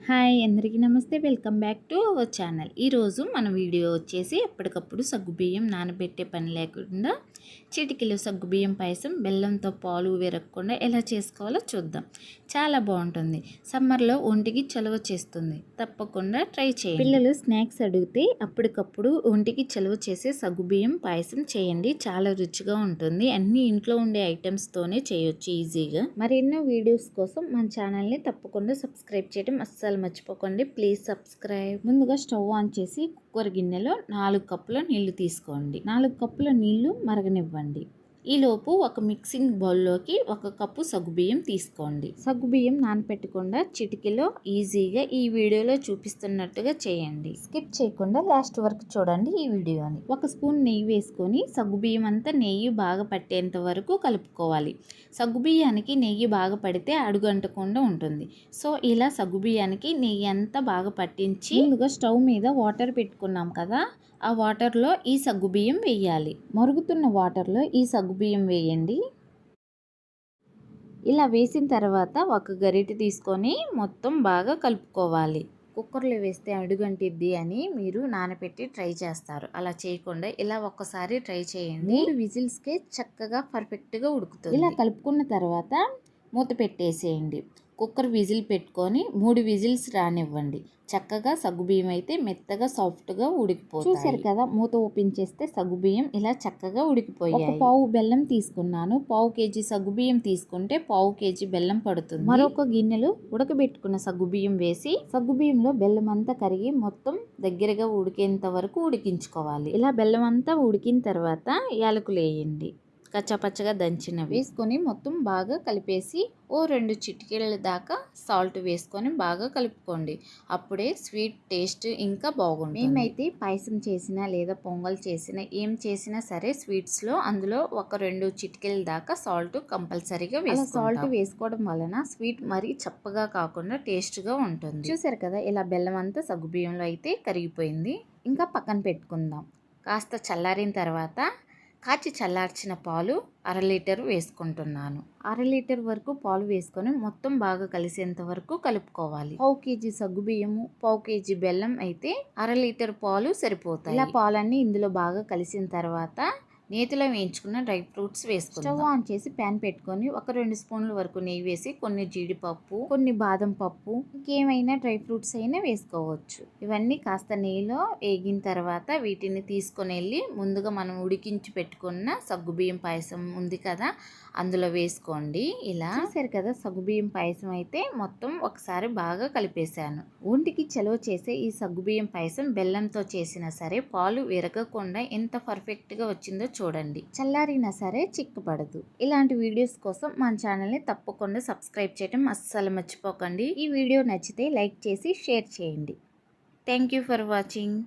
Hi అందరికీ నమస్తే. Welcome back to our channel. ఈరోజు మన వీడియో వచ్చేసి ఎప్పటికప్పుడు సగ్గుబియ్యం నానబెట్టే పని లేకుండా చిటికెలో సగ్గుబియ్యం పాయసం బెల్లంతో పాలు విరగకుండా ఎలా చేసుకోవాలో చూద్దాం. చాలా బాగుంటుంది. సమ్మర్లో ఒంటికి చలువ చేస్తుంది. తప్పకుండా ట్రై చేయండి. పిల్లలు స్నాక్స్ అడిగితే అప్పటికప్పుడు ఒంటికి చలువ చేసే సగ్గుబియ్యం పాయసం చేయండి. చాలా రుచిగా ఉంటుంది. అన్ని ఇంట్లో ఉండే ఐటమ్స్తోనే చేయొచ్చు ఈజీగా. మరెన్నో వీడియోస్ కోసం మన ఛానల్ని తప్పకుండా సబ్స్క్రైబ్ చేయడం అస్సలు మర్చిపోకండి. Please subscribe. ముందుగా స్టవ్ ఆన్ చేసి కుక్కర్ గిన్నెలో 4 కప్పుల నీళ్లు తీసుకోండి. 4 కప్పుల నీళ్లు మరగనివ్వండి. ఈలోపు ఒక మిక్సింగ్ బౌల్లోకి 1 కప్పు సగ్గుబియ్యం తీసుకోండి. సగ్గుబియ్యం నానపెట్టకుండా చిటికెలో ఈజీగా ఈ వీడియోలో చూపిస్తున్నట్టుగా చేయండి. స్కిప్ చేయకుండా లాస్ట్ వరకు చూడండి ఈ వీడియోని. 1 స్పూన్ నెయ్యి వేసుకొని సగ్గుబియ్యం అంతా నెయ్యి బాగా పట్టేంత వరకు కలుపుకోవాలి. సగ్గుబియ్యానికి నెయ్యి బాగా పడితే అడుగంటకుండా ఉంటుంది. సో ఇలా సగ్గుబియ్యానికి నెయ్యి అంతా బాగా పట్టించి ముందుగా స్టవ్ మీద వాటర్ పెట్టుకున్నాం కదా, ఆ వాటర్లో ఈ సగ్గుబియ్యం వేయాలి. మరుగుతున్న వాటర్లో ఈ సగ్గుబియ్యం వేయండి. ఇలా వేసిన తర్వాత ఒక గరిటె తీసుకొని మొత్తం బాగా కలుపుకోవాలి. కుక్కర్లో వేస్తే అడుగంటిద్ది అని మీరు నానబెట్టి ట్రై చేస్తారు. అలా చేయకుండా ఇలా ఒక్కసారి ట్రై చేయండి. 3 విజిల్స్కే చక్కగా పర్ఫెక్ట్గా ఉడుకుతుంది. ఇలా కలుపుకున్న తర్వాత మూత పెట్టేసేయండి. కుక్కర్ విజిల్ పెట్టుకొని 3 విజిల్స్ రానివ్వండి. చక్కగా సగ్గుబియ్యం అయితే మెత్తగా సాఫ్ట్గా ఉడికిపోతాయి. చూసారు కదా, మూత ఓపెన్ చేస్తే సగ్గుబియ్యం ఇలా చక్కగా ఉడికిపోయాయి. 1 పావు బెల్లం తీసుకున్నాను. పావు కేజీ సగ్గుబియ్యం తీసుకుంటే పావు కేజీ బెల్లం పడుతుంది. మరొక గిన్నెలో ఉడకబెట్టుకున్న సగ్గుబియ్యం వేసి సగ్గుబియ్యంలో బెల్లం అంతా కరిగి మొత్తం దగ్గరగా ఉడికేంత వరకు ఉడికించుకోవాలి. ఇలా బెల్లం అంతా ఉడికిన తర్వాత యాలకులు వేయండి. కచ్చాపచ్చగా దంచినవి వేసుకొని మొత్తం బాగా కలిపేసి 2 చిటికెల దాకా సాల్ట్ వేసుకొని బాగా కలుపుకోండి. అప్పుడే స్వీట్ టేస్ట్ ఇంకా బాగుంటుంది. మేమైతే పాయసం చేసినా లేదా పొంగల్ చేసినా ఏం చేసినా సరే స్వీట్స్లో అందులో 2 చిటికెల దాకా సాల్ట్ కంపల్సరీగా వేసుకుంటాం. సాల్ట్ వేసుకోవడం వలన స్వీట్ మరీ చప్పగా కాకుండా టేస్ట్గా ఉంటుంది. చూసారు కదా, ఇలా బెల్లం అంతా సగ్గుబియ్యంలో అయితే కరిగిపోయింది. ఇంకా పక్కన పెట్టుకుందాం. కాస్త చల్లారిన తర్వాత కాచి చల్లార్చిన పాలు 1/2 లీటర్ వేసుకుంటున్నాను. 1/2 లీటర్ వరకు పాలు వేసుకొని మొత్తం బాగా కలిసేంత వరకు కలుపుకోవాలి. పావు కేజీ సగ్గుబియ్యము, పావు కేజీ బెల్లం అయితే 1/2 లీటర్ పాలు సరిపోతాయి. ఇలా పాలన్నీ ఇందులో బాగా కలిసిన తర్వాత నేతిలో వేయించుకున్న డ్రై ఫ్రూట్స్ వేసుకుందాం. స్టవ్ ఆన్ చేసి ప్యాన్ పెట్టుకొని 2 స్పూన్ల వరకు నెయ్యి వేసి కొన్ని జీడిపప్పు, కొన్ని బాదం పప్పు, ఇంకేమైనా డ్రై ఫ్రూట్స్ అయినా వేసుకోవచ్చు. ఇవన్నీ కాస్త నెయ్యిలో వేగిన తర్వాత వీటిని తీసుకొని వెళ్ళి ముందుగా మనం ఉడికించి పెట్టుకున్న సగ్గుబియ్యం పాయసం ఉంది కదా, అందులో వేసుకోండి. ఇలా చూసారు కదా, సగ్గుబియ్యం పాయసం అయితే మొత్తం ఒకసారి బాగా కలిపేశాను. ఒంటికి చలువ చేసే ఈ సగ్గుబియ్యం పాయసం బెల్లంతో చేసినా సరే పాలు విరగకుండా ఎంత పర్ఫెక్ట్గా వచ్చిందో చూడండి. చల్లారినా సరే చిక్కపడదు. ఇలాంటి వీడియోస్ కోసం మన ఛానల్ని తప్పకుండా సబ్స్క్రైబ్ చేయడం అస్సలు మర్చిపోకండి. ఈ వీడియో నచ్చితే లైక్ చేసి షేర్ చేయండి. Thank you for watching.